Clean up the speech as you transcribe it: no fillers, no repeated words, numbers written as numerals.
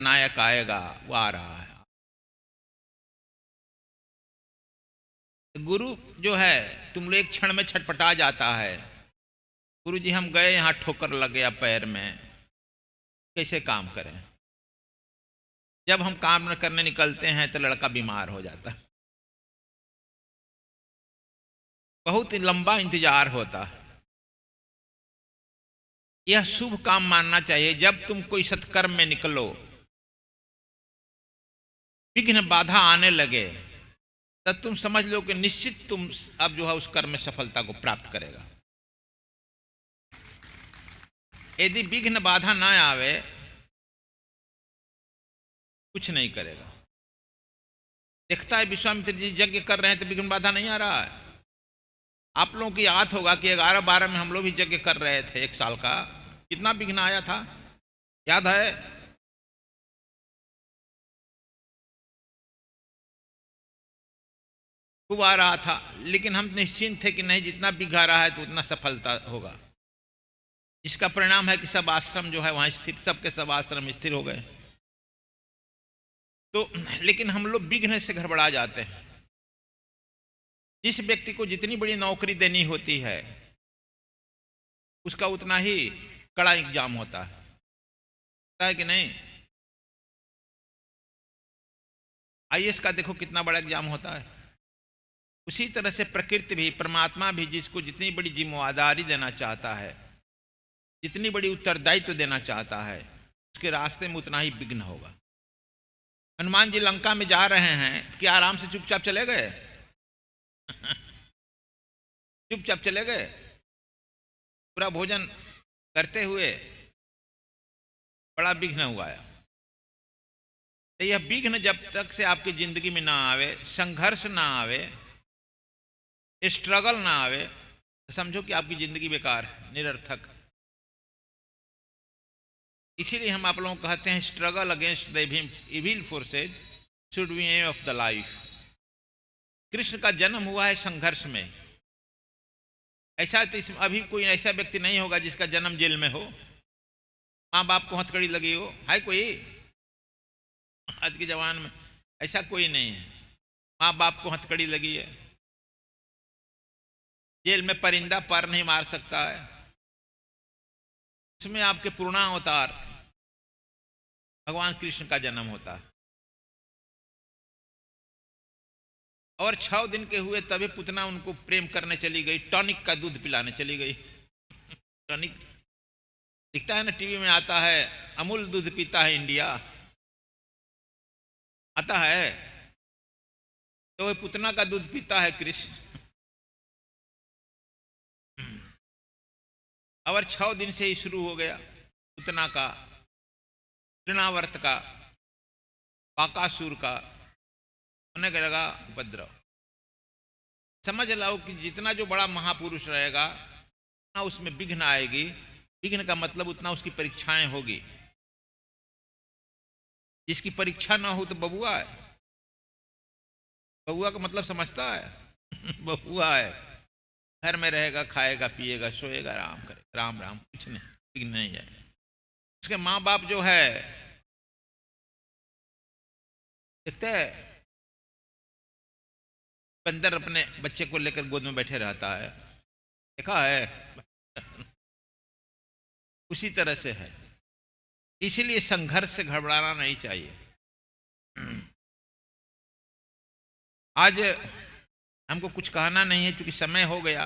नायक आएगा, वो आ रहा है। गुरु जो है तुम लोग एक क्षण में छटपटा जाता है, गुरु जी हम गए यहाँ ठोकर लग गया पैर में, कैसे काम करें। जब हम काम न करने निकलते हैं तो लड़का बीमार हो जाता है। बहुत ही लंबा इंतजार होता है। यह शुभ काम मानना चाहिए। जब तुम कोई सत्कर्म में निकलो, विघ्न बाधा आने लगे, तब तुम समझ लो कि निश्चित तुम अब जो है उस कर्म में सफलता को प्राप्त करेगा। यदि विघ्न बाधा ना आवे, कुछ नहीं करेगा। देखता है विश्वामित्र जी यज्ञ कर रहे हैं तो विघ्न बाधा नहीं आ रहा है। आप लोगों की याद होगा कि 11-12 में हम लोग भी यज्ञ कर रहे थे, 1 साल का, कितना विघ्न आया था, याद है? खूब आ रहा था, लेकिन हम निश्चिंत थे कि नहीं, जितना विघ्न आ रहा है तो उतना सफलता होगा। जिसका परिणाम है कि सब आश्रम जो है वहां स्थिर, सबके सब आश्रम स्थिर हो गए। तो लेकिन हम लोग विघ्न से गड़बड़ा जाते हैं। जिस व्यक्ति को जितनी बड़ी नौकरी देनी होती है, उसका उतना ही कड़ा एग्जाम होता है कि नहीं? आईएएस का देखो कितना बड़ा एग्जाम होता है। उसी तरह से प्रकृति भी, परमात्मा भी जिसको जितनी बड़ी जिम्मेदारी देना चाहता है, जितनी बड़ी उत्तरदायित्व देना चाहता है, उसके रास्ते में उतना ही विघ्न होगा। हनुमान जी लंका में जा रहे हैं कि आराम से चुपचाप चले गए? चुपचाप चले गए? पूरा भोजन करते हुए बड़ा विघ्न हुआ है। तो यह विघ्न जब तक से आपकी जिंदगी में ना आवे, संघर्ष ना आवे, स्ट्रगल ना आवे, तो समझो कि आपकी जिंदगी बेकार है, निरर्थक। इसीलिए हम आप लोगों को कहते हैं struggle against the evil forces should be aim of the life. Krishna का जन्म हुआ है संघर्ष में। ऐसा तो अभी कोई ऐसा व्यक्ति नहीं होगा जिसका जन्म जेल में हो, माँ बाप को हथकड़ी लगी हो, है कोई? आज के जवान में ऐसा कोई नहीं है। माँ बाप को हथकड़ी लगी है, जेल में परिंदा पर नहीं मार सकता है। उसमें आपके पूर्णावतार भगवान कृष्ण का जन्म होता है। और 6 दिन के हुए तभी पुतना उनको प्रेम करने चली गई, टॉनिक का दूध पिलाने चली गई। टॉनिक दिखता है ना, टीवी में आता है, अमूल दूध पीता है इंडिया, आता है, तो वह पुतना का दूध पीता है कृष्ण। और 6 दिन से ही शुरू हो गया पुतना का, तृणावर्त का, बाकासुर का होने लगा उपद्रव। समझ लो कि जितना जो बड़ा महापुरुष रहेगा उतना उसमें विघ्न आएगी। विघ्न का मतलब उतना उसकी परीक्षाएं होगी। जिसकी परीक्षा ना हो तो बबुआ है। बबुआ का मतलब समझता है? बबुआ है, घर में रहेगा, खाएगा, पिएगा, सोएगा, आराम करेगा, राम राम, कुछ नहीं, विघ्न नहीं है। उसके माँ बाप जो है, देखते हैं बंदर अपने बच्चे को लेकर गोद में बैठे रहता है, देखा है? उसी तरह से है। इसीलिए संघर्ष से घबराना नहीं चाहिए। आज हमको कुछ कहना नहीं है, क्योंकि समय हो गया।